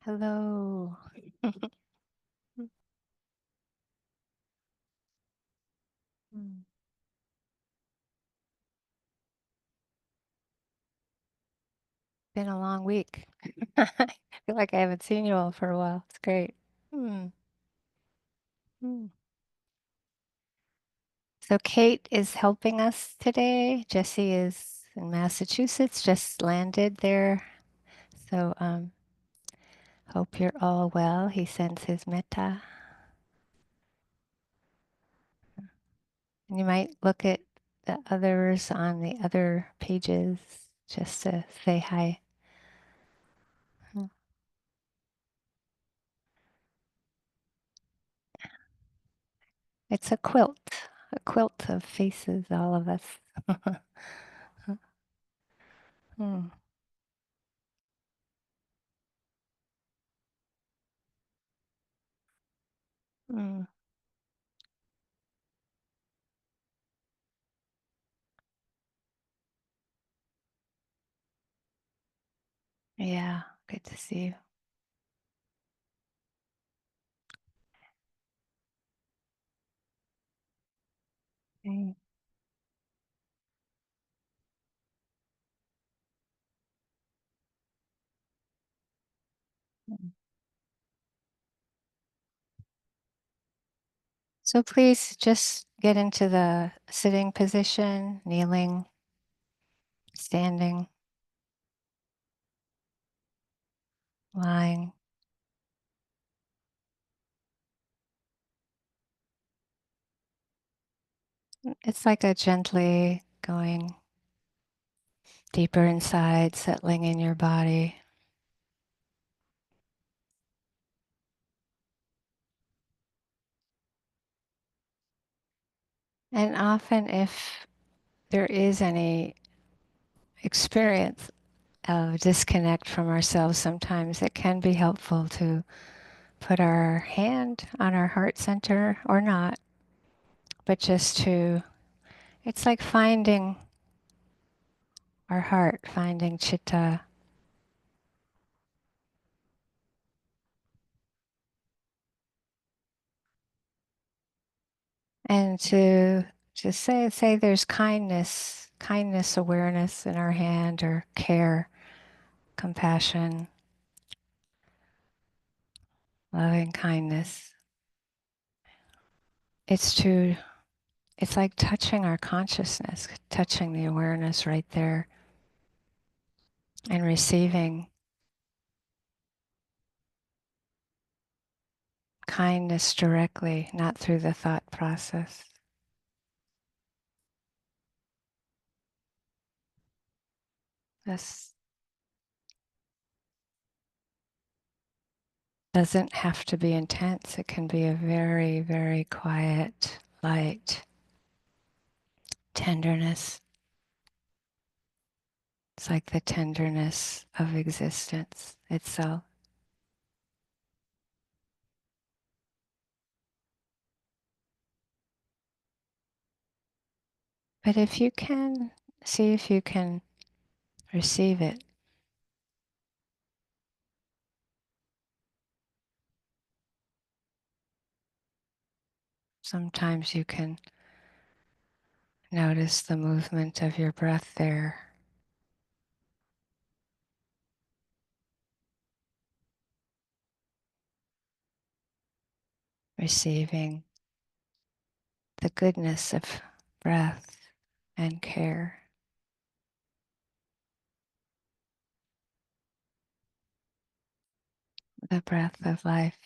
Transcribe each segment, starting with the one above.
Hello. Mm. Been a long week. I feel like I haven't seen you all for a while. It's great. Mm. Mm. So Kate is helping us today. Jesse is in Massachusetts, just landed there. So hope you're all well. He sends his metta. And you might look at the others on the other pages just to say hi. Mm. It's a quilt of faces, all of us. Mm. Mm. Yeah, good to see you. Okay. So please just get into the sitting position, kneeling, standing, lying. It's like a gently going deeper inside, settling in your body. And often, if there is any experience of disconnect from ourselves, sometimes it can be helpful to put our hand on our heart center or not, but just to, it's like finding our heart, finding chitta, and to just say there's kindness awareness in our hand, or care, compassion, loving kindness. It's to it's like touching our consciousness, touching the awareness right there, and receiving kindness directly, not through the thought process. This doesn't have to be intense. It can be a very, very quiet, light tenderness. It's like the tenderness of existence itself. But if you can, see if you can receive it. Sometimes you can notice the movement of your breath there, receiving the goodness of breath and care, the breath of life.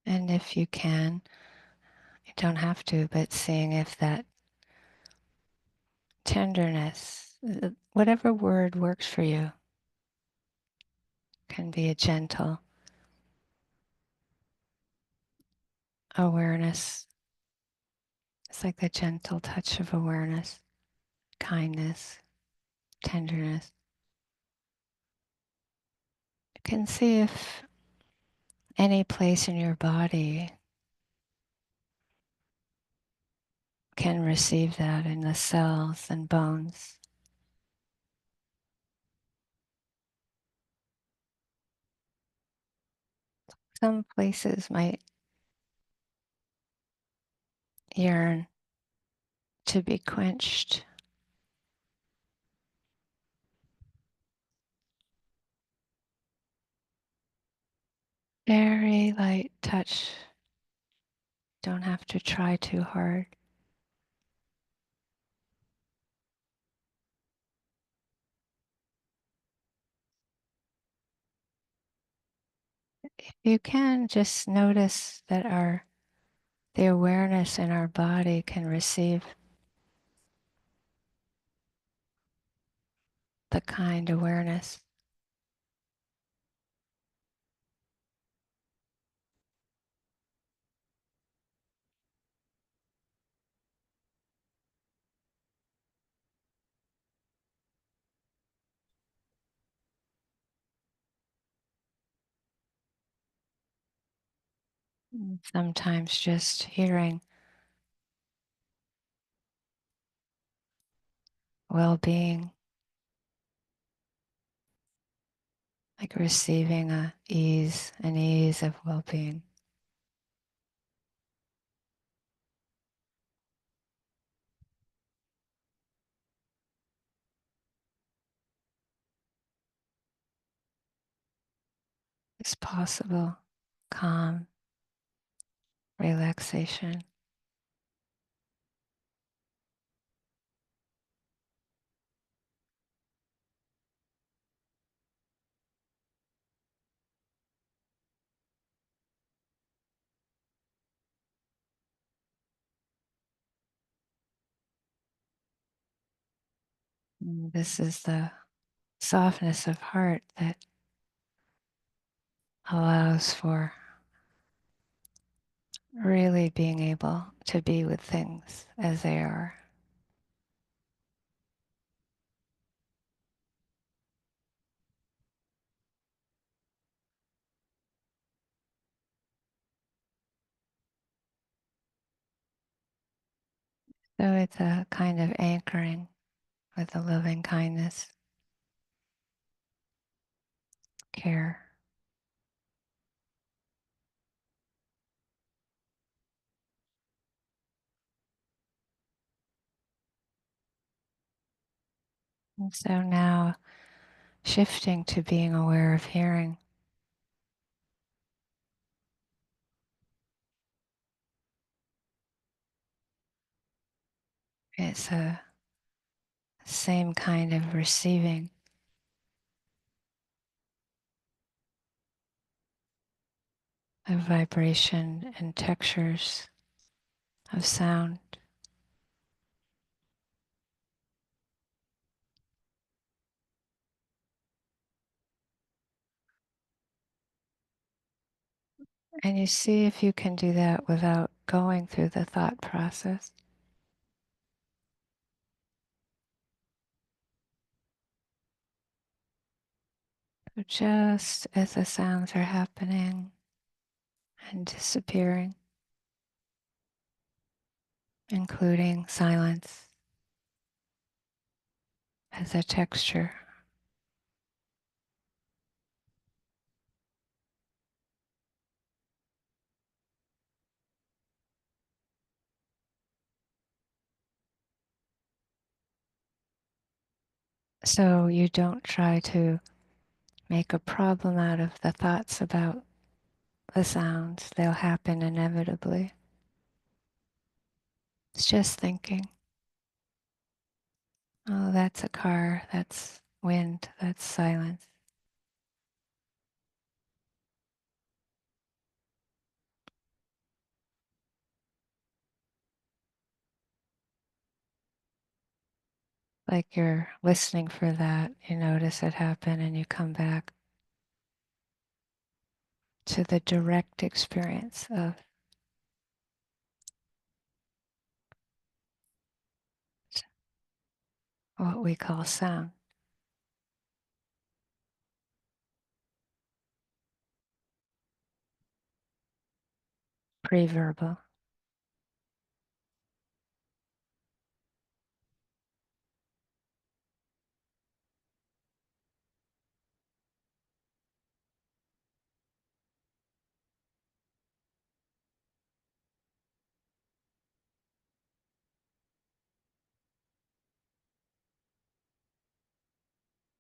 And if you can, you don't have to, but seeing if that tenderness, whatever word works for you, can be a gentle awareness. It's like the gentle touch of awareness, kindness, tenderness. You can see if any place in your body can receive that in the cells and bones. Some places might yearn to be quenched. Very light touch. Don't have to try too hard. If you can just notice that the awareness in our body can receive the kind awareness. Sometimes just hearing well-being, like receiving an ease of well-being. Is possible, calm, relaxation. This is the softness of heart that allows for really being able to be with things as they are. So it's a kind of anchoring with a loving kindness, care. And so now shifting to being aware of hearing. It's a same kind of receiving of vibration and textures of sound. And you see if you can do that without going through the thought process. So just as the sounds are happening and disappearing, including silence as a texture. So you don't try to make a problem out of the thoughts about the sounds. They'll happen inevitably. It's just thinking, oh, that's a car, that's wind, that's silence. Like you're listening for that, you notice it happen and you come back to the direct experience of what we call sound. pre-verbal.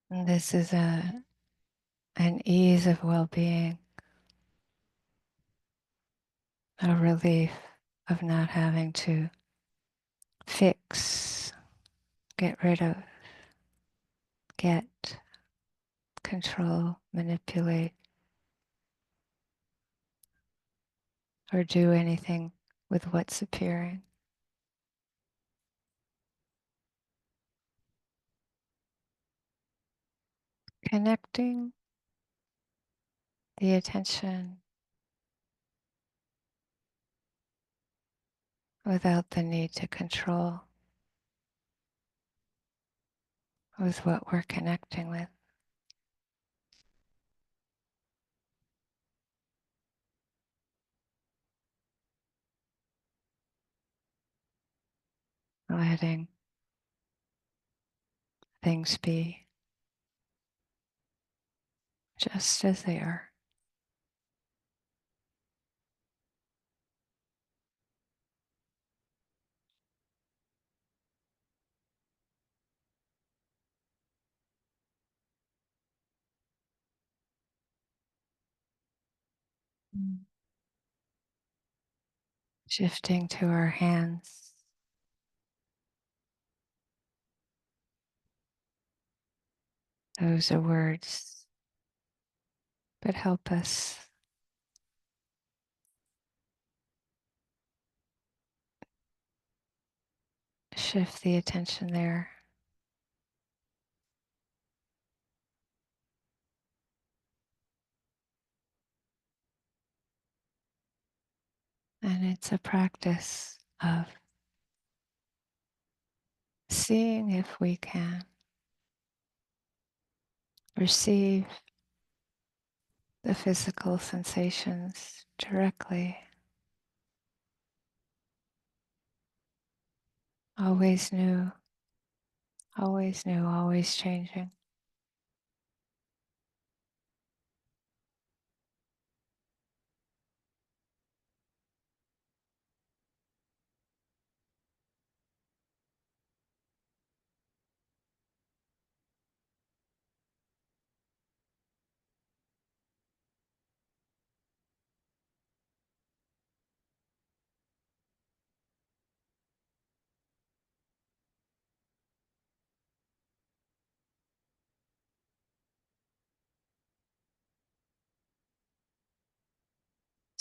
And this is an ease of well-being, a relief of not having to fix, get rid of, get, control, manipulate, or do anything with what's appearing. Connecting the attention without the need to control with what we're connecting with. Letting things be just as they are. Mm. Shifting to our hands. Those are words that help us shift the attention there. And it's a practice of seeing if we can receive the physical sensations directly. Always new, always new, always changing.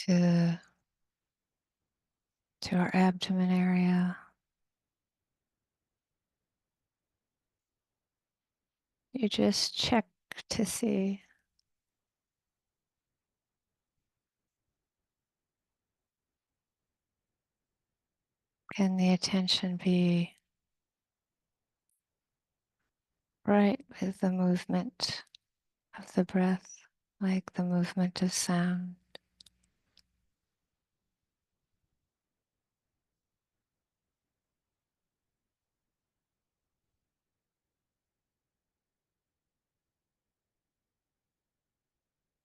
To, to our abdomen area. You just check to see, can the attention be right with the movement of the breath, like the movement of sound?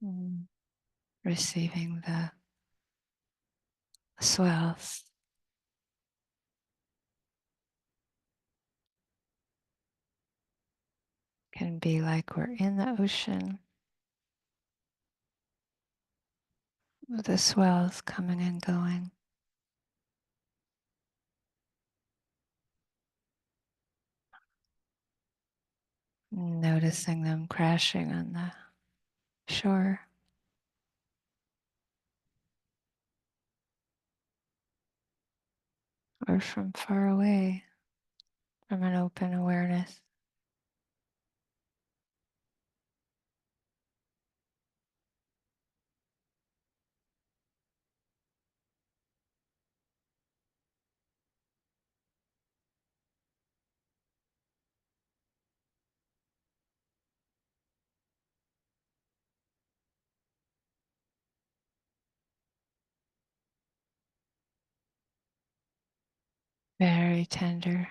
Mm. Receiving the swells. Can be like we're in the ocean with the swells coming and going. Noticing them crashing on the shore. Or from far away, from an open awareness. very tender.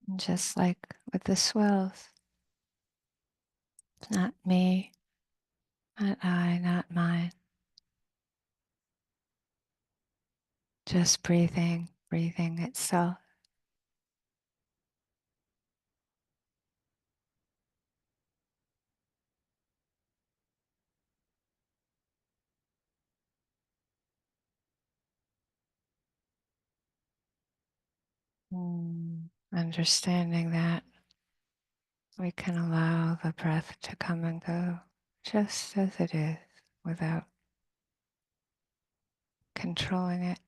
And just like with the swells, not me, not I, not mine. Just breathing, breathing itself. Understanding that we can allow the breath to come and go just as it is without controlling it.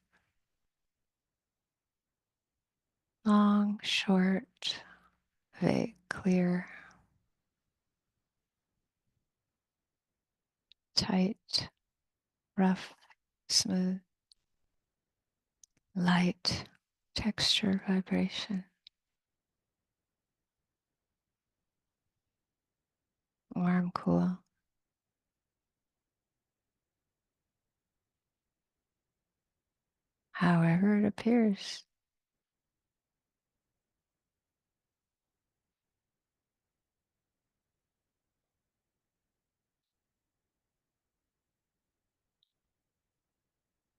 Long, short, vague, clear, tight, rough, smooth, light, texture, vibration, warm, cool. However it appears.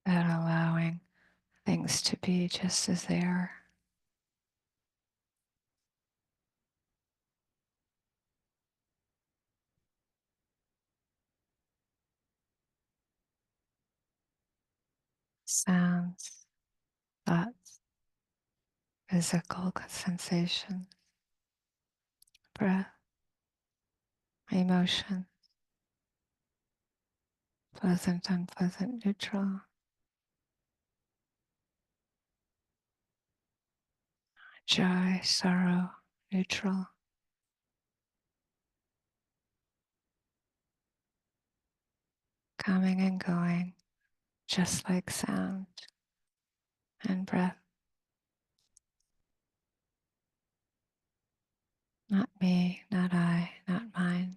That allowing things to be just as they are. Sounds, thoughts, physical sensations, breath, emotion, pleasant, unpleasant, neutral, joy, sorrow, neutral, coming and going, just like sound and breath. Not me, not I, not mine.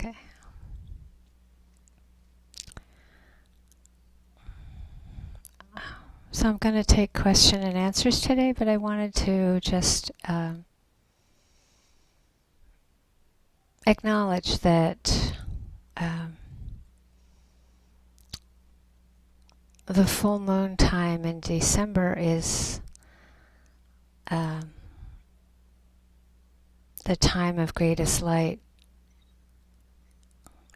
Okay. So I'm going to take question and answers today, but I wanted to just acknowledge that the full moon time in December is the time of greatest light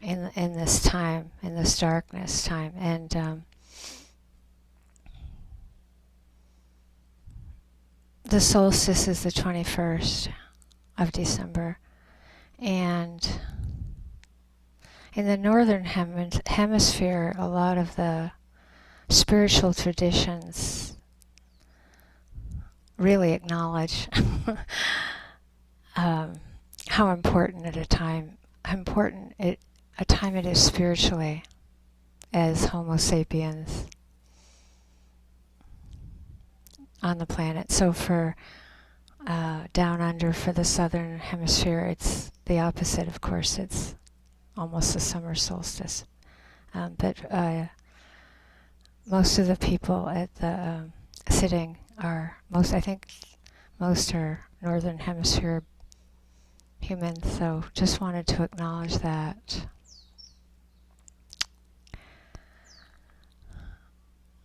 in this time, in this darkness time, and the solstice is the 21st of December, and in the northern hemisphere, a lot of the spiritual traditions really acknowledge how important a time it is spiritually as Homo sapiens on the planet. So for down under, for the southern hemisphere, it's the opposite. Of course, it's almost the summer solstice. But most of the people at the sitting are most are northern hemisphere humans. So just wanted to acknowledge that.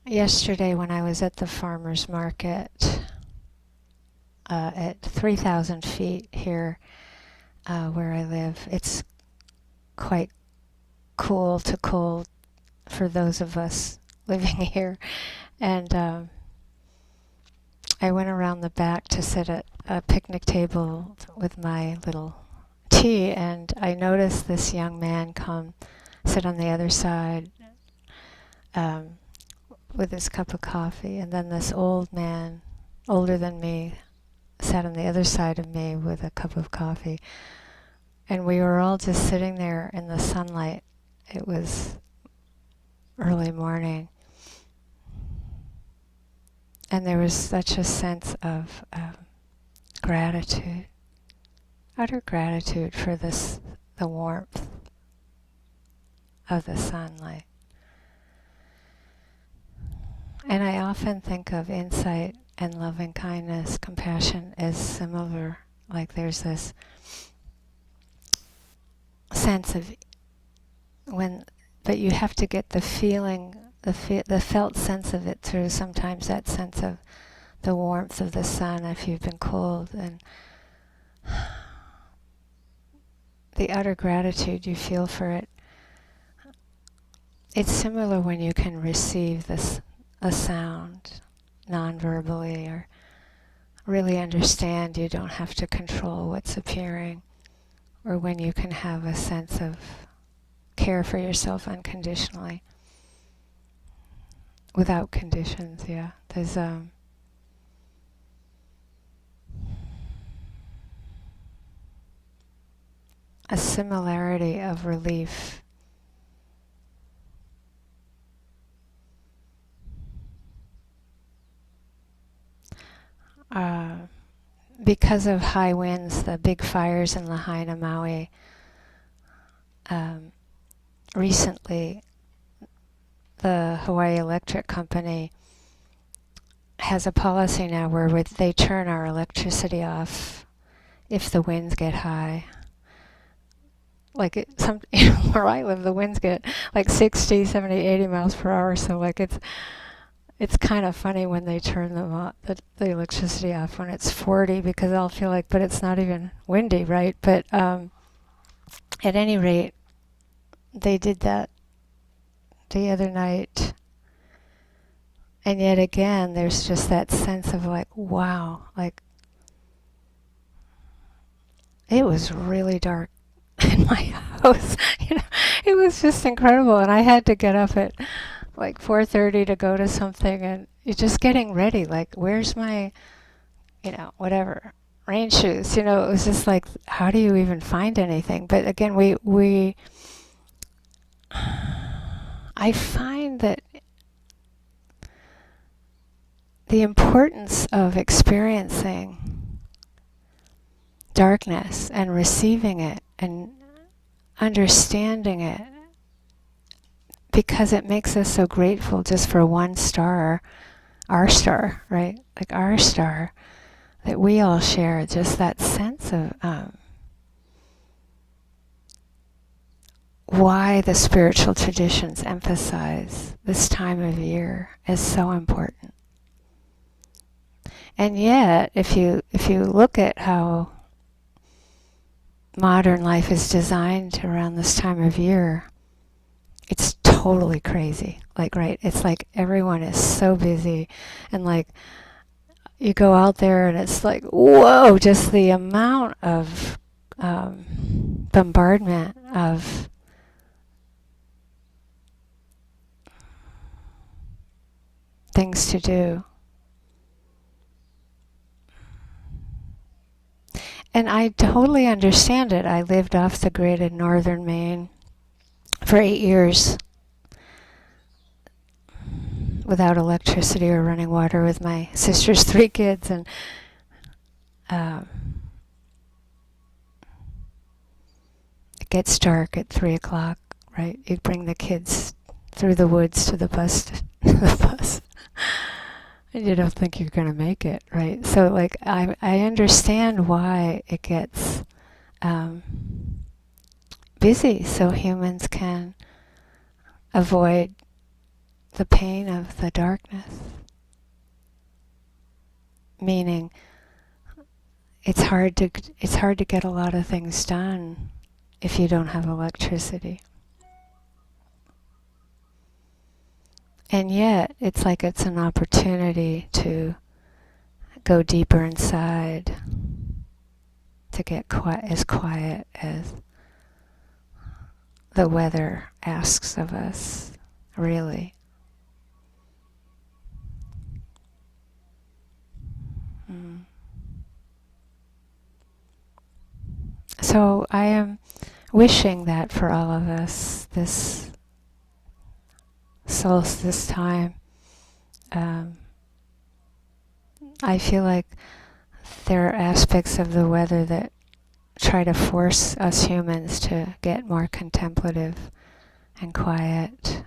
Yesterday, when I was at the farmers market at 3,000 feet here where I live, it's quite cool to cold for those of us living here. And I went around the back to sit at a picnic table with my little tea, and I noticed this young man come sit on the other side with his cup of coffee, and then this old man, older than me, sat on the other side of me with a cup of coffee. And we were all just sitting there in the sunlight. It was early morning. And there was such a sense of gratitude, utter gratitude for the warmth of the sunlight. And I often think of insight and loving kindness, compassion as similar. Like there's this sense of but you have to get the feeling, the felt sense of it through sometimes that sense of the warmth of the sun if you've been cold, and the utter gratitude you feel for it. It's similar when you can receive a sound non-verbally, or really understand you don't have to control what's appearing, or when you can have a sense of care for yourself unconditionally, without conditions. Yeah, there's a similarity of relief. Because of high winds, the big fires in Lahaina, Maui, recently the Hawaii Electric Company has a policy now where they turn our electricity off if the winds get high. Like where I live, the winds get like 60, 70, 80 miles per hour, so like it's kind of funny when they turn them off, the electricity off when it's 40, because I'll feel like, but it's not even windy, right? But at any rate, they did that the other night. And yet again, there's just that sense of like, wow, like it was really dark in my house. It was just incredible. And I had to get up at like 4:30 to go to something, and you're just getting ready, like where's my whatever rain shoes. It was just like, how do you even find anything? But again, I find that the importance of experiencing darkness and receiving it and understanding it, because it makes us so grateful just for one star, our star, right? Like our star, that we all share, just that sense of why the spiritual traditions emphasize this time of year is so important. And yet, if you look at how modern life is designed around this time of year, it's totally crazy. Like, right, it's like everyone is so busy, and like you go out there and it's like, whoa, just the amount of bombardment of things to do. And I totally understand it. I lived off the grid in northern Maine for 8 years without electricity or running water with my sister's 3 kids, and it gets dark at 3 o'clock, right? You bring the kids through the woods to the bus, the bus. And you don't think you're going to make it, right? So like I understand why it gets busy, so humans can avoid the pain of the darkness. Meaning it's hard to get a lot of things done if you don't have electricity. And yet, it's like it's an opportunity to go deeper inside, to get as quiet as the weather asks of us, really. So I am wishing that for all of us, this solstice time. I feel like there are aspects of the weather that try to force us humans to get more contemplative and quiet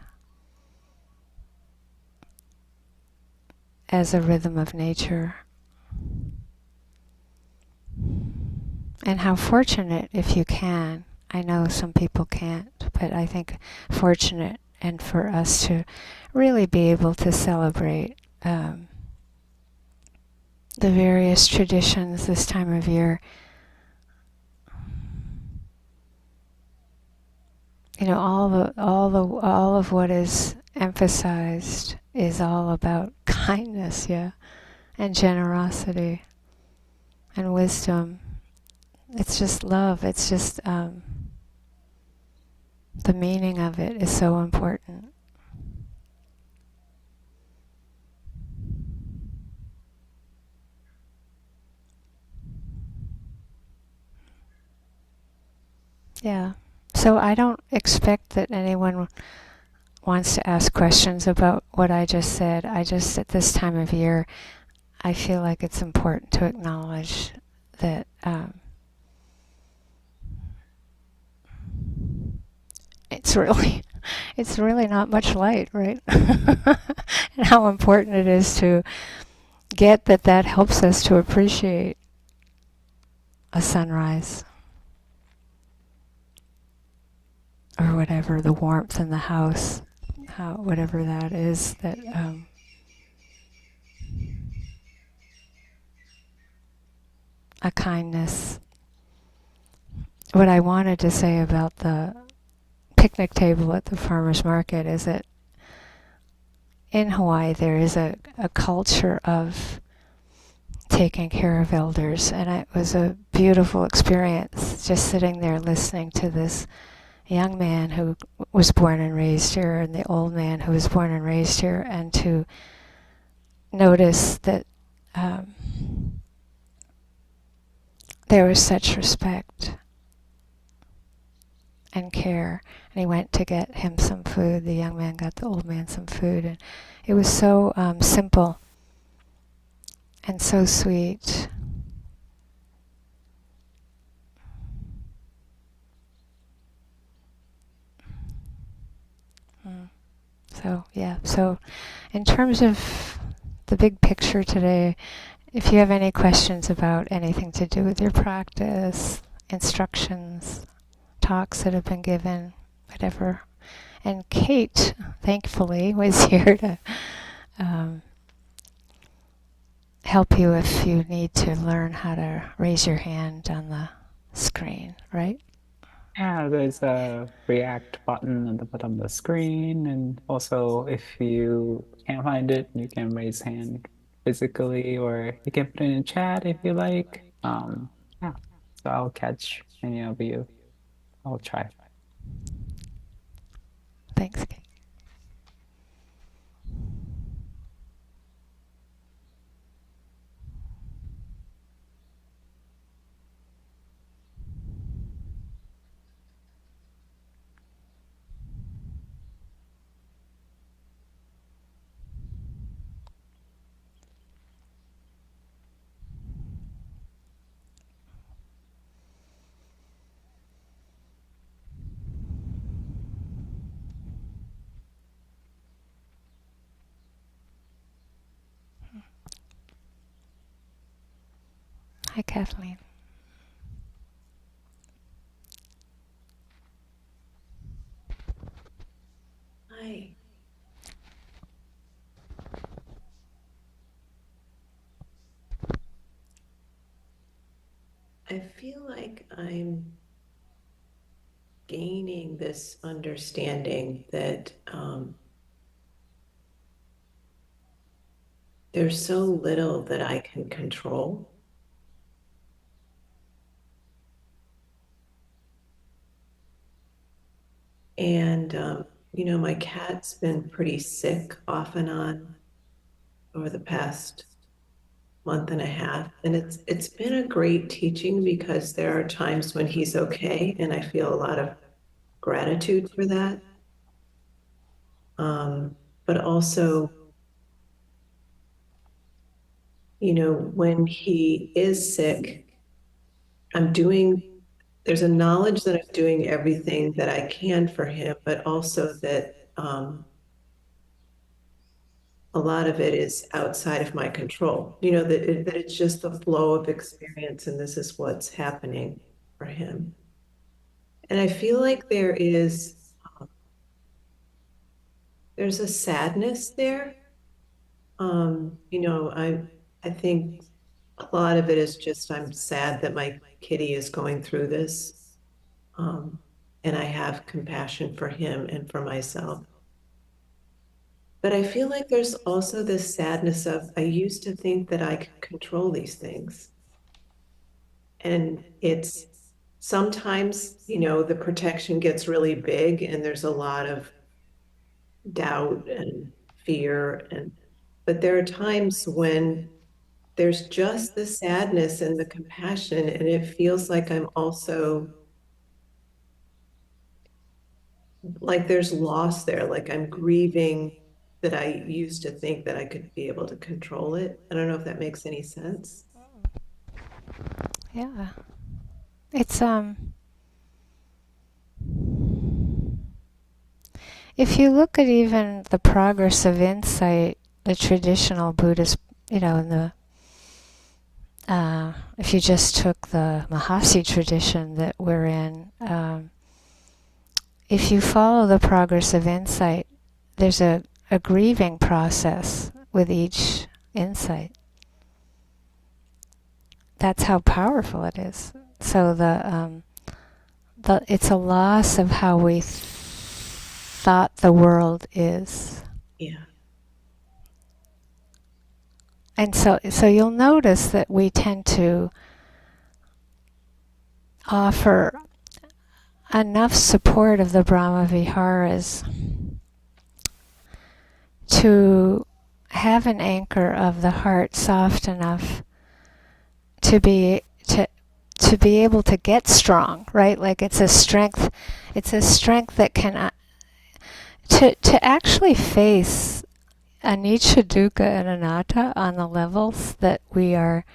as a rhythm of nature. And how fortunate if you can. I know some people can't, but I think fortunate, and for us to really be able to celebrate the various traditions this time of year. You know, all of what is emphasized is all about kindness, yeah, and generosity and wisdom. It's just love. It's just the meaning of it is so important. Yeah. So I don't expect that anyone wants to ask questions about what I just said. I just, at this time of year, I feel like it's important to acknowledge that it's really not much light, right? And how important it is to get that helps us to appreciate a sunrise. Or whatever, the warmth in the house, whatever that is, that a kindness. What I wanted to say about the picnic table at the farmer's market is that in Hawaii there is a culture of taking care of elders, and it was a beautiful experience just sitting there listening to this young man who was born and raised here and the old man who was born and raised here, and to notice that there was such respect and care. And he went to get him some food. The young man got the old man some food, and it was so simple and so sweet. So, yeah. So, in terms of the big picture today, if you have any questions about anything to do with your practice, instructions, talks that have been given, whatever. And Kate, thankfully, was here to um, help you if you need to learn how to raise your hand on the screen, right? Yeah, there's a react button at the bottom of the screen, and also if you can't find it, you can raise hand physically, or you can put it in chat if you like. Yeah, so I'll catch any of you. I'll try. Thanks, Kate. Hi, Kathleen. Hi. I feel like I'm gaining this understanding that there's so little that I can control. And, my cat's been pretty sick off and on over the past month and a half. And it's been a great teaching because there are times when he's okay, and I feel a lot of gratitude for that. But also, when he is sick, there's a knowledge that I'm doing everything that I can for him, but also that a lot of it is outside of my control. That it's just the flow of experience, and this is what's happening for him. And I feel like there's a sadness there. I think a lot of it is just I'm sad that my kitty is going through this. Um, and I have compassion for him and for myself. But I feel like there's also this sadness of I used to think that I could control these things. And it's sometimes, the protection gets really big and there's a lot of doubt and fear but there are times when there's just the sadness and the compassion, and it feels like I'm also like there's loss there, like I'm grieving that I used to think that I could be able to control it. I don't know if that makes any sense. Yeah. It's if you look at even the progress of insight, the traditional Buddhist, in the if you just took the Mahasi tradition that we're in, if you follow the progress of insight, there's a grieving process with each insight. That's how powerful it is. So it's a loss of how we thought the world is. Yeah. And so you'll notice that we tend to offer enough support of the Brahma Viharas to have an anchor of the heart soft enough to be able to get strong, right? Like it's a strength that can to actually face anicca, dukkha, and anatta on the levels that we are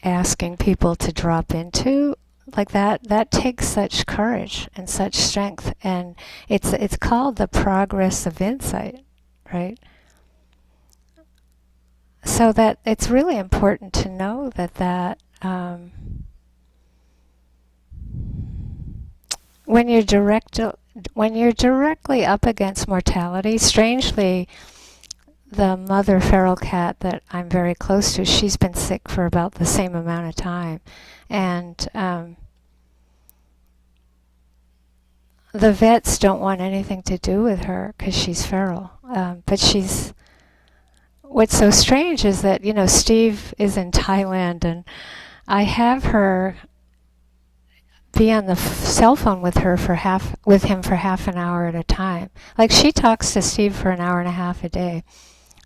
asking people to drop into, like that takes such courage and such strength, and it's called the progress of insight, right? So that it's really important to know that when you're directly up against mortality, strangely, the mother feral cat that I'm very close to, she's been sick for about the same amount of time, and the vets don't want anything to do with her because she's feral. But she's what's so strange is that Steve is in Thailand, and I have her be on the cell phone with him for half an hour at a time. Like she talks to Steve for an hour and a half a day,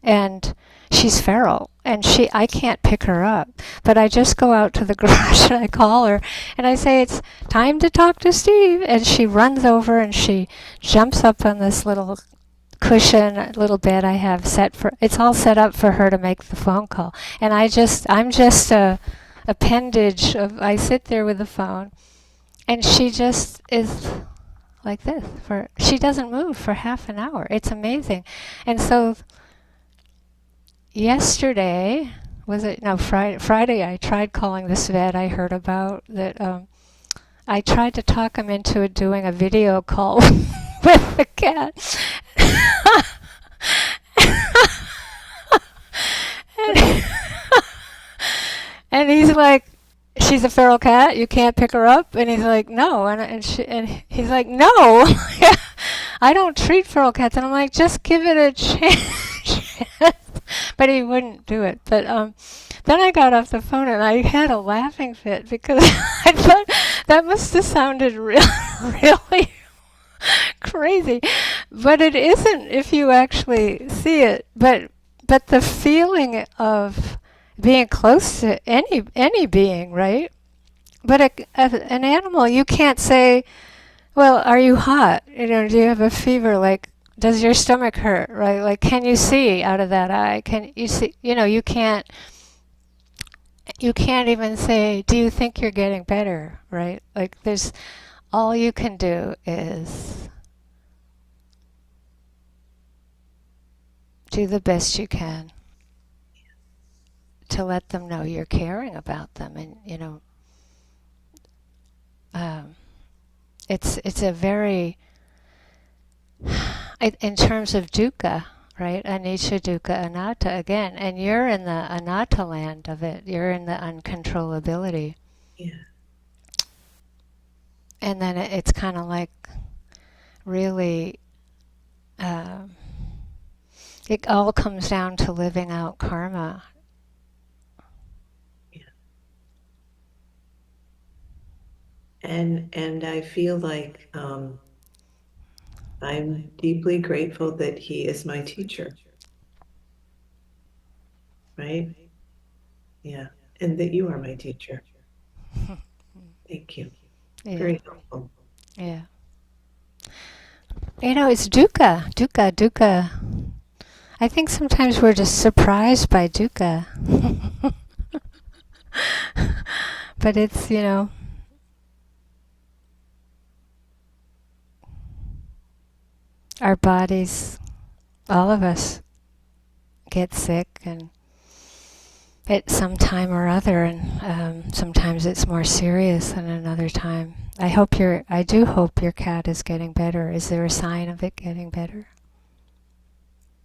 and she's feral, and I can't pick her up, but I just go out to the garage and I call her and I say it's time to talk to Steve, and she runs over and she jumps up on this little cushion, little bed I have it's all set up for her to make the phone call, and I'm just a appendage of I sit there with the phone, and she just is like this she doesn't move for half an hour. It's amazing. And so yesterday, was it? No, Friday I tried calling this vet I heard about that. I tried to talk him into doing a video call with the cat. and, and he's like, she's a feral cat. You can't pick her up. And he's like, no. And he's like, no. I don't treat feral cats. And I'm like, just give it a chance. But he wouldn't do it. But then I got off the phone and I had a laughing fit because I thought that must have sounded really crazy. But it isn't if you actually see it. But the feeling of being close to any being, right? But an animal, you can't say, well, are you hot? Do you have a fever? Like, does your stomach hurt? Right? Like, can you see out of that eye? Can you see? You can't. You can't even say, do you think you're getting better? Right? Like, all you can do is do the best you can to let them know you're caring about them, and um, it's a very in terms of dukkha, right? Anicca, dukkha, anatta again, and you're in the anatta land of it. You're in the uncontrollability, Yeah. and then it's kind of like really. Um, it all comes down to living out karma. Yeah. And I feel like I'm deeply grateful that he is my teacher, right? Yeah. And that you are my teacher. Thank you. Yeah, Very helpful. yeah. It's dukkha, dukkha, dukkha. I think sometimes we're just surprised by dukkha. But it's, our bodies, all of us get sick and at some time or other, and sometimes it's more serious than another time. I do hope your cat is getting better. Is there a sign of it getting better?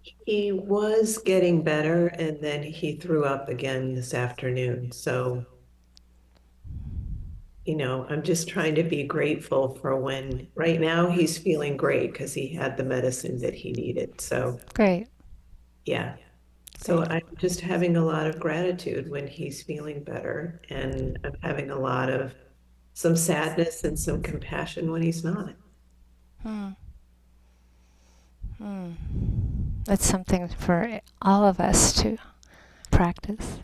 He was getting better and then he threw up again this afternoon. So, I'm just trying to be grateful for when right now he's feeling great because he had the medicine that he needed. So, Great, yeah. So great. I'm just having a lot of gratitude when he's feeling better, and I'm having a lot of some sadness and some compassion when he's not. Hmm. Hmm. That's something for all of us to practice.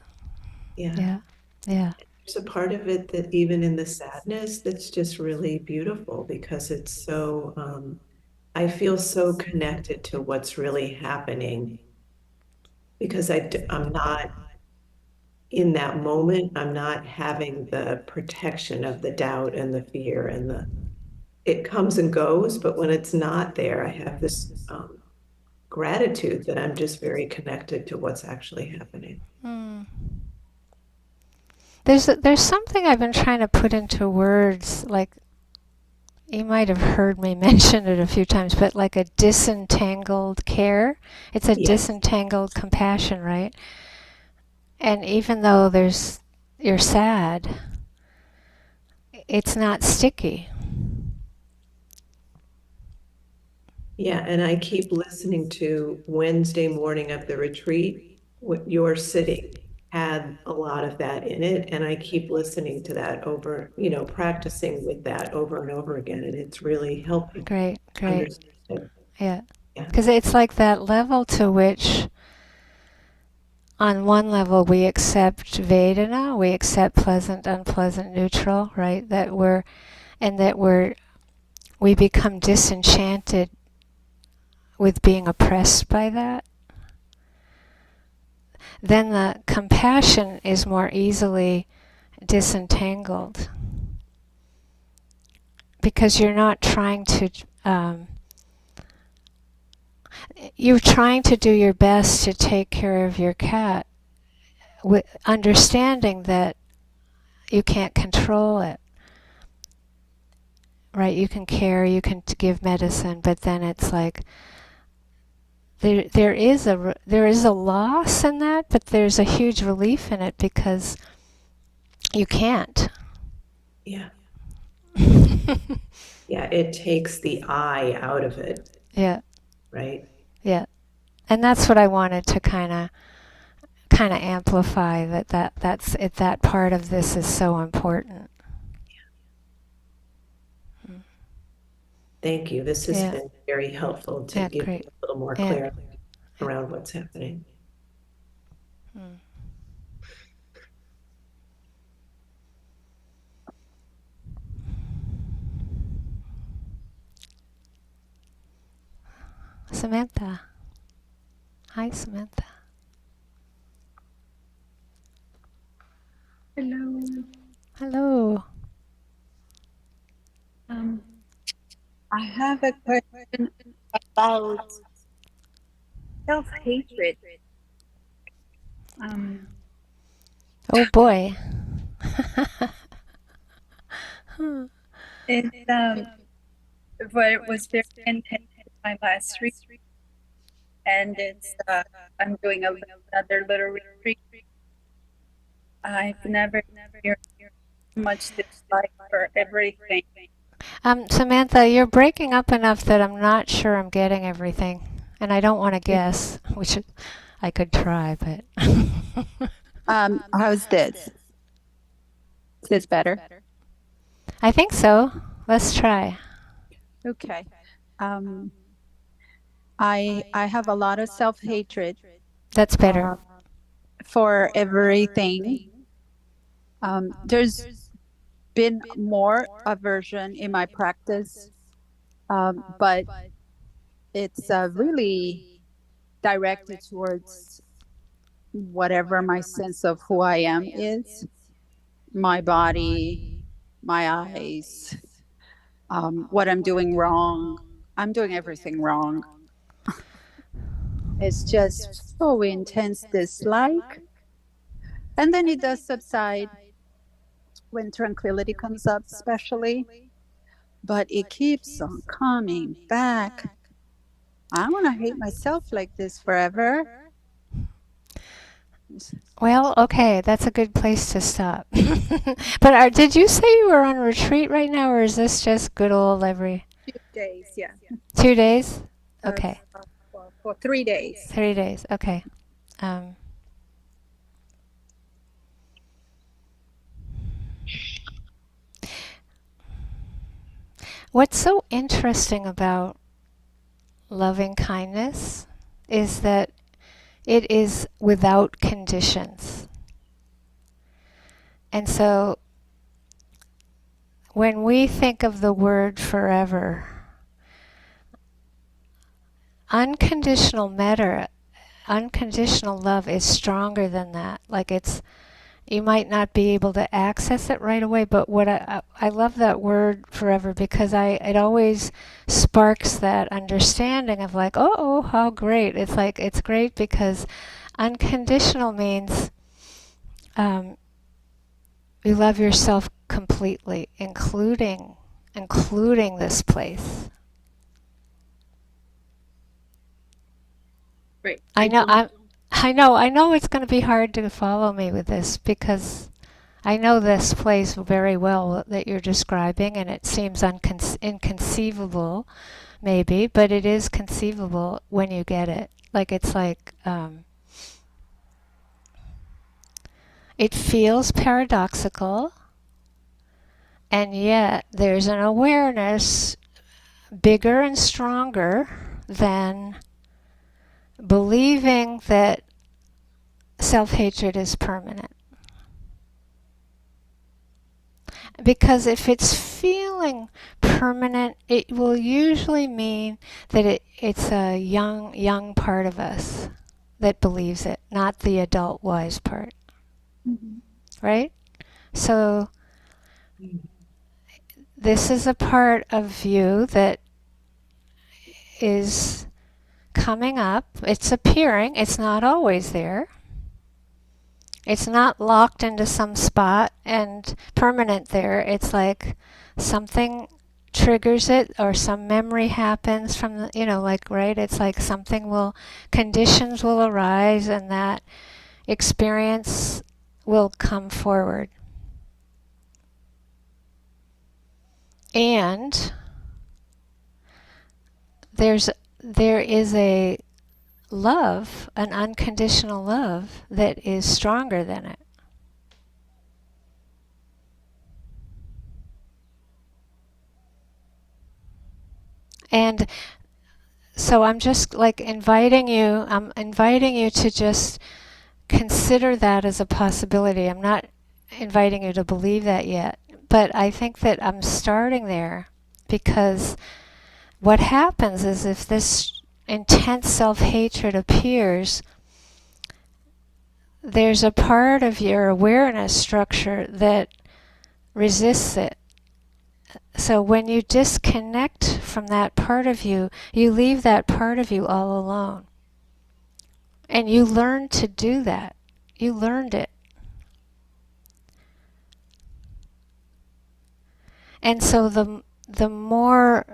Yeah. Yeah, yeah. There's a part of it that even in the sadness, that's just really beautiful because it's so, I feel so connected to what's really happening because I'm not in that moment, I'm not having the protection of the doubt and the fear and it comes and goes, but when it's not there, I have this gratitude that I'm just very connected to what's actually happening. Mm. There's something I've been trying to put into words, like you might have heard me mention it a few times, but like a disentangled care. It's a Yes. disentangled compassion, right? And even though you're sad, it's not sticky. Yeah, and I keep listening to Wednesday morning of the retreat. What you're sitting had a lot of that in it, and I keep listening to that over, practicing with that over and over again, and it's really helping Great, great. understand. Yeah. Yeah, Because it's like that level to which, on one level, we accept Vedana, we accept pleasant, unpleasant, neutral, right? And that we become disenchanted with being oppressed by that. Then the compassion is more easily disentangled because um, you're trying to do your best to take care of your cat, with understanding that you can't control it. Right? You can care, you can give medicine, but then it's like there is a loss in that, but there's a huge relief in it because you can't. yeah, yeah. It takes the I out of it, Yeah, right? yeah. And that's what I wanted to kind of amplify, that part of this is so important. Mm. Thank you. This has Yeah, been very helpful to yeah, give me great. a little more Yeah, clarity around what's happening. mm. Samantha. Hi, Samantha. Hello. Hello. Um, I have a question about self-hatred. Um, Oh boy. it well, it was very intense in my last retreat, and I'm doing another little retreat. I've never experienced much dislike for everything. Samantha, you're breaking up enough that I'm not sure I'm getting everything, and I don't want to guess, which I could try, but. How's this? Is this better? I think so. Let's try. Okay. Um, I have a lot of self-hatred That's better. for everything. There's been more aversion in my practice, but it's really directed towards whatever my sense of who I am is, my body, my eyes, what I'm doing wrong. I'm doing everything wrong. It's just so intense dislike. And then it does subside when tranquility comes up, especially, but it keeps on coming back. I want to hate myself like this forever. Well, okay, that's a good place to stop. But did you say you were on retreat right now, or is this just good old every Few days, yeah. 2 days? Uh, Okay, for 3 days. 3 days. Okay. Um, what's so interesting about loving kindness is that it is without conditions. And so when we think of the word forever, unconditional love is stronger than that. Like you might not be able to access it right away, but what I love that word forever because it always sparks that understanding of like, oh, how great. It's like, it's great because unconditional means you love yourself completely, including this place. Right. I know I know it's going to be hard to follow me with this because I know this place very well that you're describing, and it seems inconceivable, maybe, but it is conceivable when you get it. Like it's like it feels paradoxical, and yet there's an awareness bigger and stronger than believing that self-hatred is permanent. Because if it's feeling permanent, it will usually mean that it's a young part of us that believes it, not the adult wise part. Mm-hmm. Right? So this is a part of you that is coming up. It's appearing. It's not always there. It's not locked into some spot and permanent there. It's like something triggers it or some memory happens from the, like, right? It's like conditions will arise and that experience will come forward. And there is a love, an unconditional love that is stronger than it. And so I'm just like I'm inviting you to just consider that as a possibility. I'm not inviting you to believe that yet, but I think that I'm starting there because what happens is if this intense self-hatred appears, there's a part of your awareness structure that resists it. So when you disconnect from that part of you, you leave that part of you all alone. And you learn to do that. You learned it. And so the more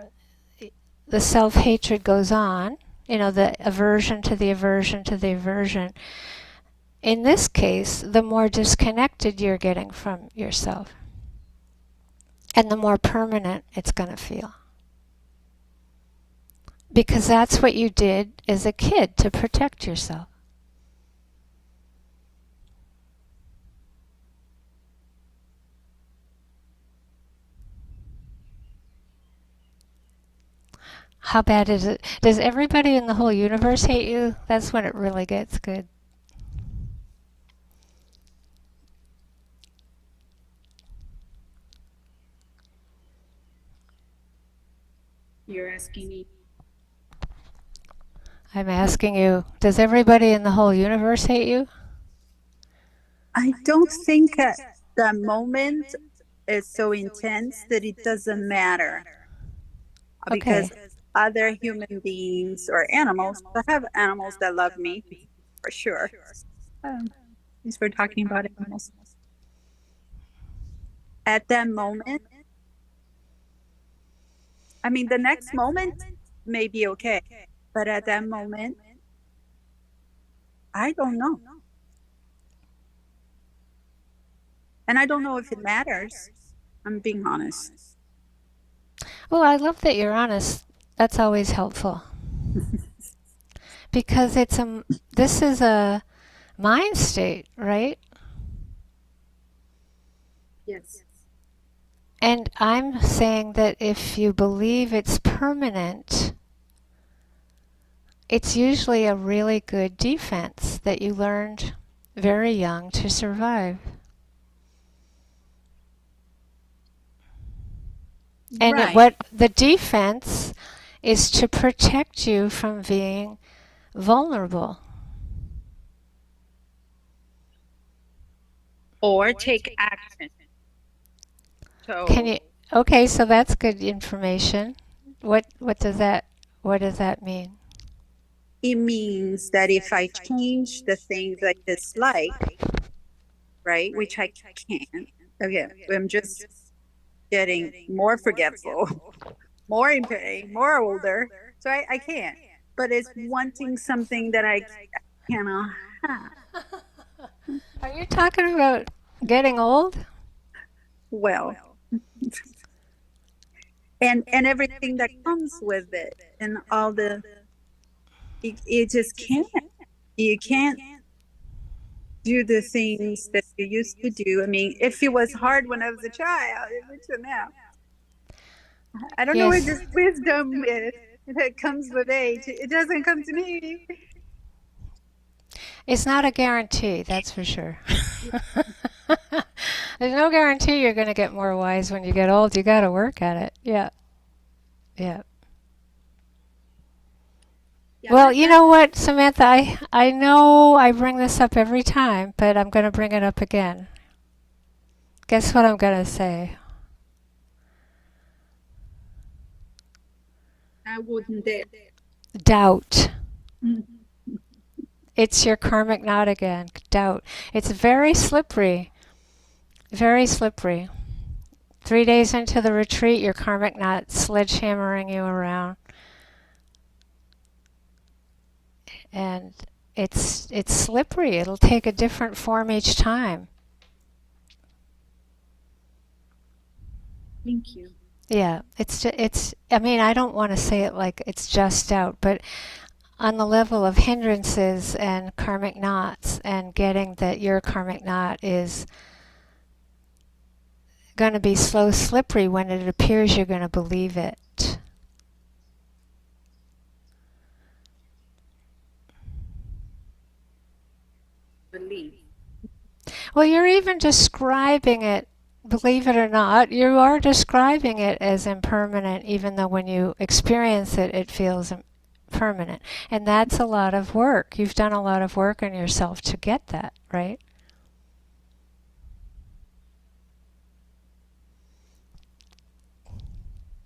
the self-hatred goes on, the aversion to the aversion to the aversion, in this case, the more disconnected you're getting from yourself. And the more permanent it's going to feel. Because that's what you did as a kid to protect yourself. How bad is it? Does everybody in the whole universe hate you? That's when it really gets good. You're asking me. I'm asking you, does everybody in the whole universe hate you? I don't think at that moment is so intense that it doesn't matter. Because Okay. other human beings or animals, I have animals that love me for sure. Since we're talking about animals. At that moment, I mean, the next moment may be okay, but at that moment, I don't know. And I don't know if it matters. I'm being honest. Well, I love that you're honest. That's always helpful. Because this is a mind state, right? Yes. And I'm saying that if you believe it's permanent, it's usually a really good defense that you learned very young to survive. And Right. what the defense is to protect you from being vulnerable. or take action. So Can you? Okay, so that's good information. What does that mean? it means that if I change the things I dislike, right, which I can't, okay, I'm just getting more forgetful, more in pain, more older. So I can't. But it's wanting something that I cannot have. Are you talking about getting old? Well, and everything that comes with it, and all the you just can't. You can't do the things that you used to do. I mean, if it was hard when I was a child, it's now. I don't know where Yes. this wisdom is that comes with age. It doesn't come to me. It's not a guarantee, that's for sure. There's no guarantee you're going to get more wise when you get old. You got to work at it. Yeah. Yeah. Well, you know what, Samantha, I know I bring this up every time, but I'm going to bring it up again. Guess what I'm going to say? I wouldn't dare. Doubt. Mm. It's your karmic knot again. Doubt. It's very slippery. Very slippery. 3 days into the retreat, your karmic knot sledgehammering you around. And it's slippery. It'll take a different form each time. Thank you. Yeah, I mean, I don't want to say it like it's just doubt, but on the level of hindrances and karmic knots and getting that your karmic knot is going to be slow, slippery when it appears you're going to believe it. Believe. Well, you're even describing it, believe it or not, you are describing it as impermanent, even though when you experience it, it feels permanent. And that's a lot of work. You've done a lot of work on yourself to get that, right?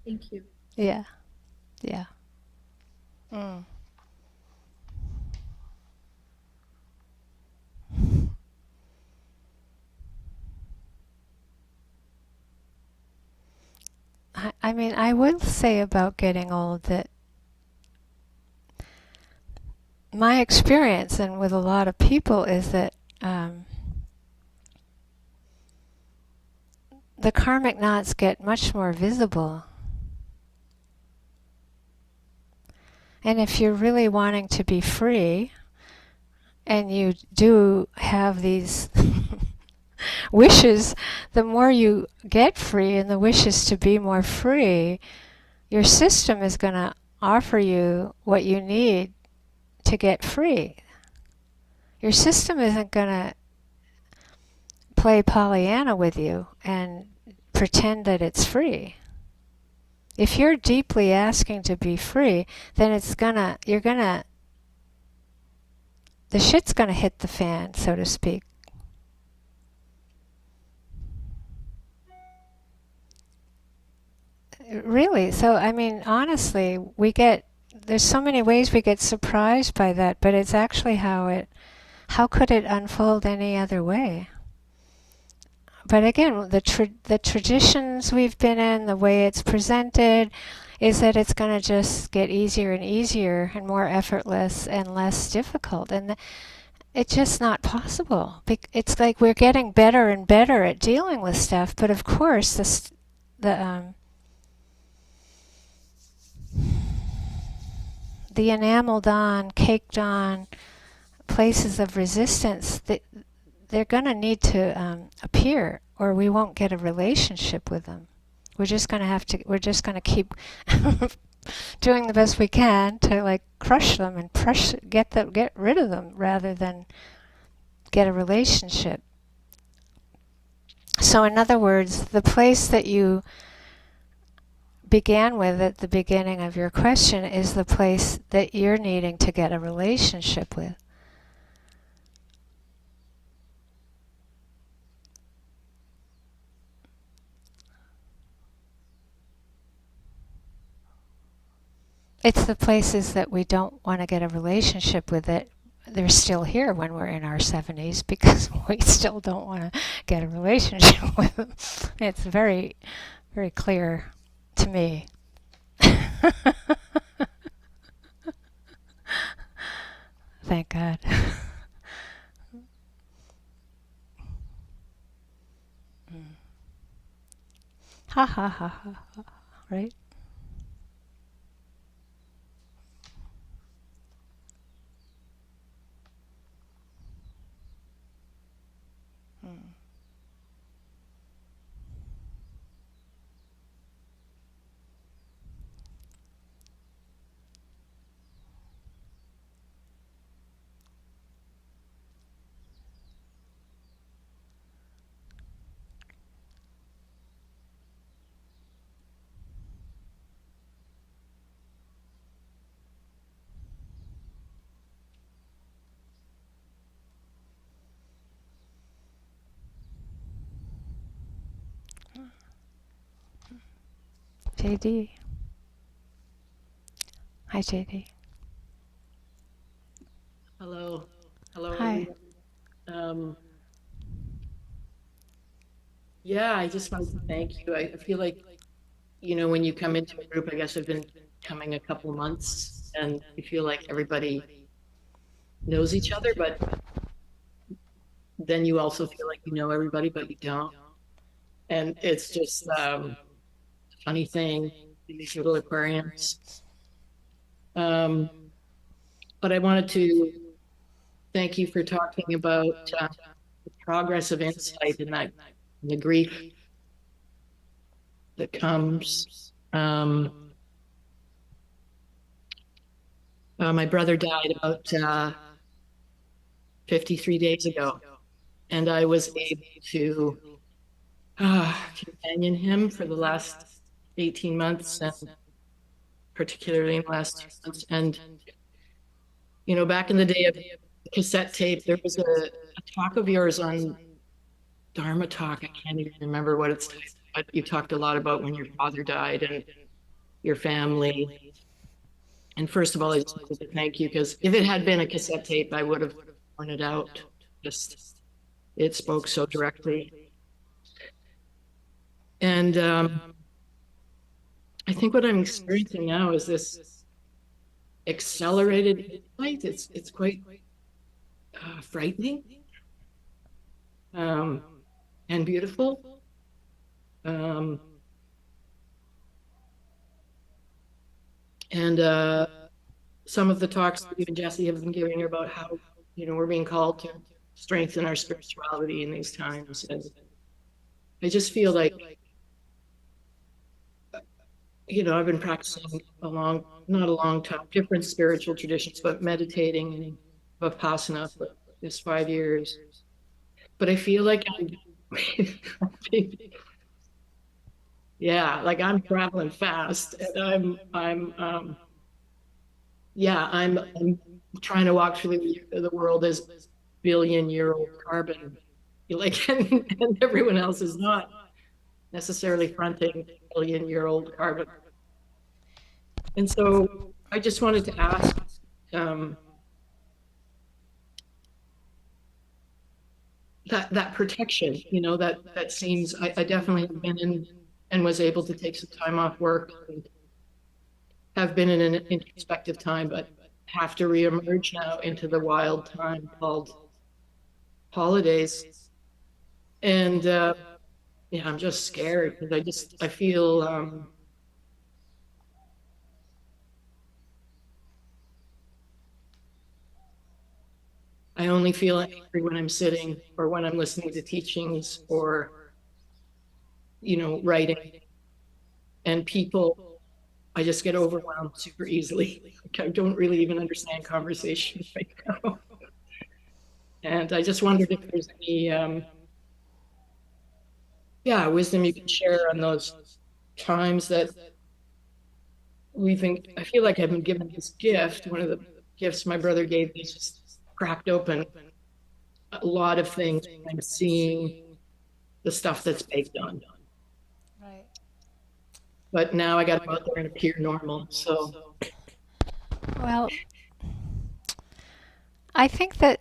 Thank you. Yeah. Yeah. Mm. I mean, I will say about getting old that my experience, and with a lot of people, is that the karmic knots get much more visible. And if you're really wanting to be free, and you do have these wishes, the more you get free and the wishes to be more free, your system is going to offer you what you need to get free. Your system isn't going to play Pollyanna with you and pretend that it's free. If you're deeply asking to be free, then the shit's gonna hit the fan, so to speak. Really, so I mean, honestly, there's so many ways we get surprised by that, but it's actually how could it unfold any other way? But again, the traditions we've been in, the way it's presented, is that it's going to just get easier and easier and more effortless and less difficult. And it's just not possible. It's like we're getting better and better at dealing with stuff, but of course, the enameled on, caked on places of resistance, they're going to need to appear, or we won't get a relationship with them. We're just going to keep doing the best we can to like crush them and get rid of them rather than get a relationship. So in other words, the place that you began with at the beginning of your question is the place that you're needing to get a relationship with. it's the places that we don't want to get a relationship with it. They're still here when we're in our 70s because we still don't want to get a relationship with them. It's very, very clear to me. Thank God. Ha ha ha ha, ha, right? Mm. JD. Hi, JD. Hello. Hello, Hi. everyone. Um, yeah, I just wanted to thank you. I feel like, when you come into a group, I guess I've been coming a couple months, and you feel like everybody knows each other, but then you also feel like you know everybody, but you don't. And it's just a funny thing, these little aquariums. Um, but I wanted to thank you for talking about the progress of insight and that and the grief that comes. My brother died about 53 days ago, and I was able to companion him for the last 18 months, and particularly in the last 2 months. And, back in the day of cassette tape, there was a talk of yours on Dharma Talk. I can't even remember what it's, but you talked a lot about when your father died and your family. And first of all, I just wanted to thank you because if it had been a cassette tape, I would have torn it out. Just it spoke so directly. And I think what I'm experiencing now is this accelerated insight. It's quite frightening um, and beautiful. Um, and some of the talks that you and Jesse have been giving are about how we're being called to strengthen our spirituality in these times, and I just feel like I've been practicing not a long time, different spiritual traditions, but meditating and Vipassana for this 5 years. But I feel like yeah, like I'm traveling fast, and I'm trying to walk through the world as billion-year-old carbon, like, and everyone else is not necessarily fronting billion-year-old carbon. And so I just wanted to ask, um, that protection, that seems, I definitely have been in and was able to take some time off work and have been in an introspective time, but have to reemerge now into the wild time called holidays. And yeah, I'm just scared because I feel I only feel angry when I'm sitting or when I'm listening to teachings or writing, and people, I just get overwhelmed super easily. Like I don't really even understand conversation right now. And I just wondered if there's any yeah, wisdom you can share on those times that I feel like I've been given this gift. One of the gifts my brother gave me is just cracked open a lot of things. I'm seeing the stuff that's baked on. Right. But now I got to go out there and appear normal. So Well, I think that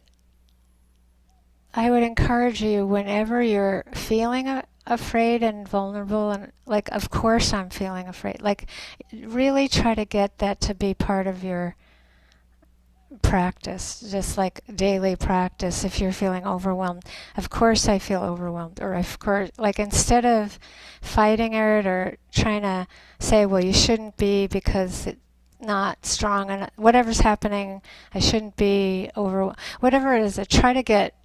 I would encourage you whenever you're feeling afraid and vulnerable, and like, of course I'm feeling afraid. Like, really try to get that to be part of your practice, just like daily practice. If you're feeling overwhelmed, of course I feel overwhelmed, or of course, like, instead of fighting it or trying to say, well, you shouldn't be because it's not strong and whatever's happening, I shouldn't be over, whatever it is, try to get,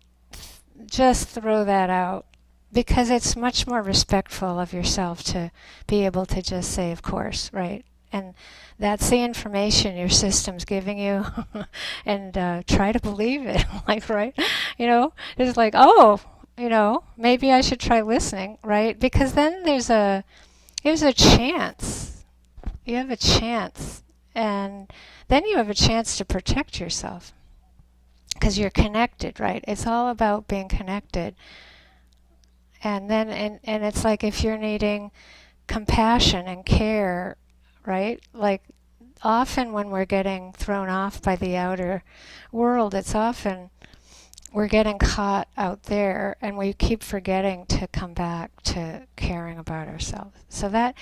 just throw that out, because it's much more respectful of yourself to be able to just say, of course, right? And that's the information your system's giving you. And try to believe it. Like, right? It's like, oh, maybe I should try listening, right? Because then there's a chance. You have a chance. And then you have a chance to protect yourself. Because you're connected, right? It's all about being connected. And then, and it's like, if you're needing compassion and care, right? Like, often when we're getting thrown off by the outer world, it's often we're getting caught out there, and we keep forgetting to come back to caring about ourselves. So that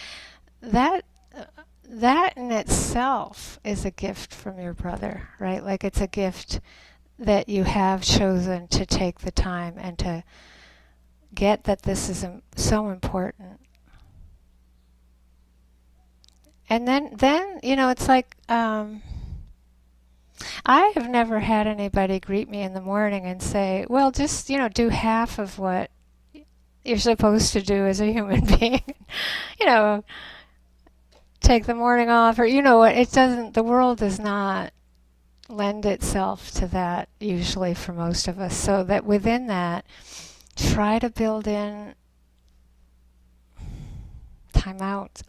that in itself is a gift from your brother, right? Like, it's a gift that you have chosen to take the time and to get that this is so important. And then it's like, I have never had anybody greet me in the morning and say, well, just, do half of what you're supposed to do as a human being. you know, Take the morning off, or what, the world does not lend itself to that usually for most of us. So that within that, try to build in time out.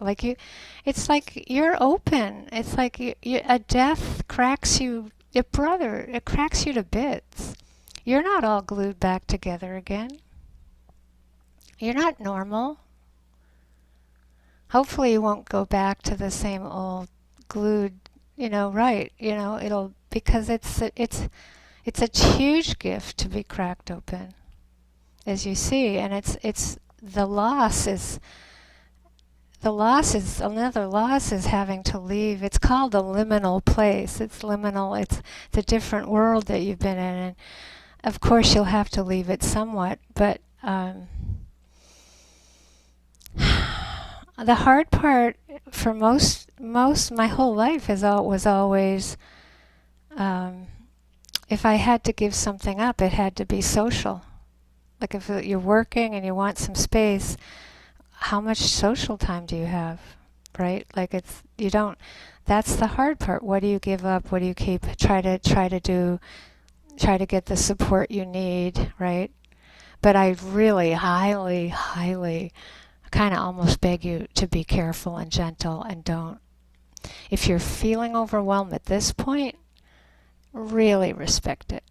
It's like you're open. It's like a death cracks you, a brother, it cracks you to bits. You're not all glued back together again. You're not normal. Hopefully you won't go back to the same old glued, right, it'll, because it's a huge gift to be cracked open, as you see, and it's another loss is having to leave. It's called a liminal place. It's liminal. It's a different world that you've been in, and of course you'll have to leave it somewhat. But the hard part for most my whole life was always, if I had to give something up, it had to be social. Like, if you're working and you want some space, how much social time do you have, right? Like, that's the hard part. What do you give up? What do you keep? Try to get the support you need, right? But I really highly kind of almost beg you to be careful and gentle, and don't, if you're feeling overwhelmed at this point, really respect it.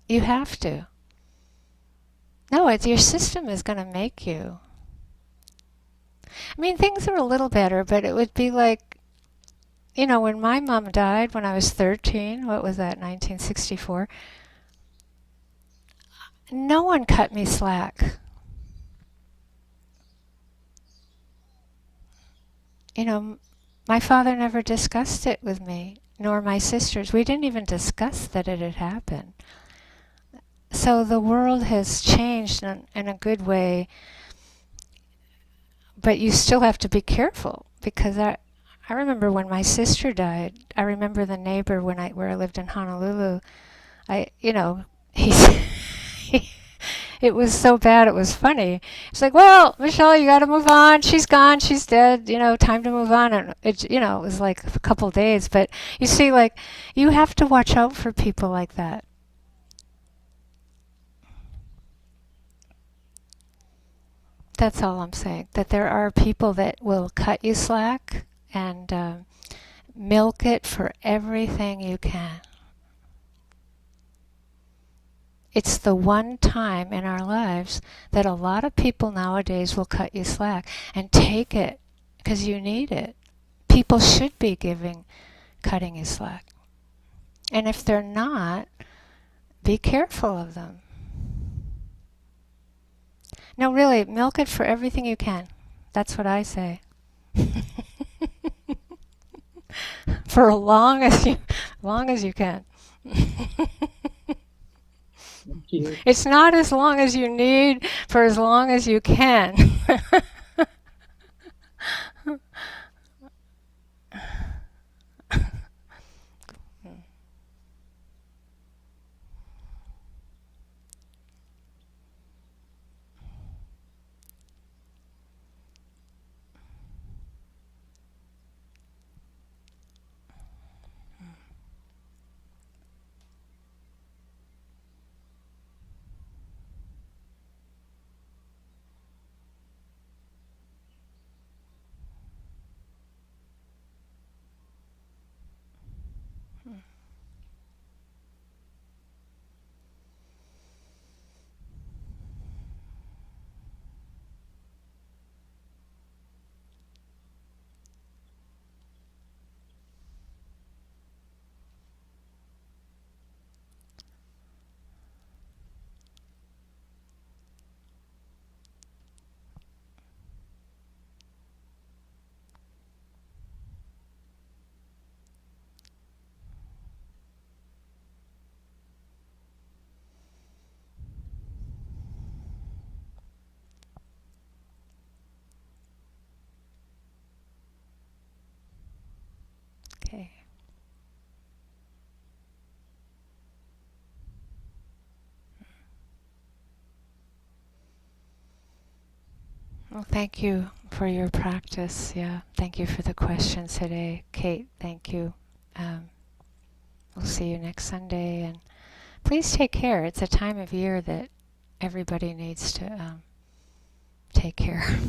You have to. No, your system is going to make you. I mean, things are a little better, but it would be like, when my mom died when I was 13, what was that, 1964? No one cut me slack. My father never discussed it with me, nor my sisters. We didn't even discuss that it had happened. So the world has changed in a good way, but you still have to be careful, because I remember when my sister died. I remember the neighbor where I lived in Honolulu. He it was so bad it was funny. It's like, well, Michelle, you got to move on. She's gone. She's dead. Time to move on. And it was like a couple days. But you see, like, you have to watch out for people like that. That's all I'm saying. That there are people that will cut you slack and milk it for everything you can. It's the one time in our lives that a lot of people nowadays will cut you slack, and take it because you need it. People should be cutting you slack. And if they're not, be careful of them. No, really, milk it for everything you can. That's what I say. For long as you can. Thank you. It's not as long as you need, for as long as you can. Okay. Well, thank you for your practice. Yeah, thank you for the questions today. Kate, thank you. We'll see you next Sunday, and please take care. It's a time of year that everybody needs to take care.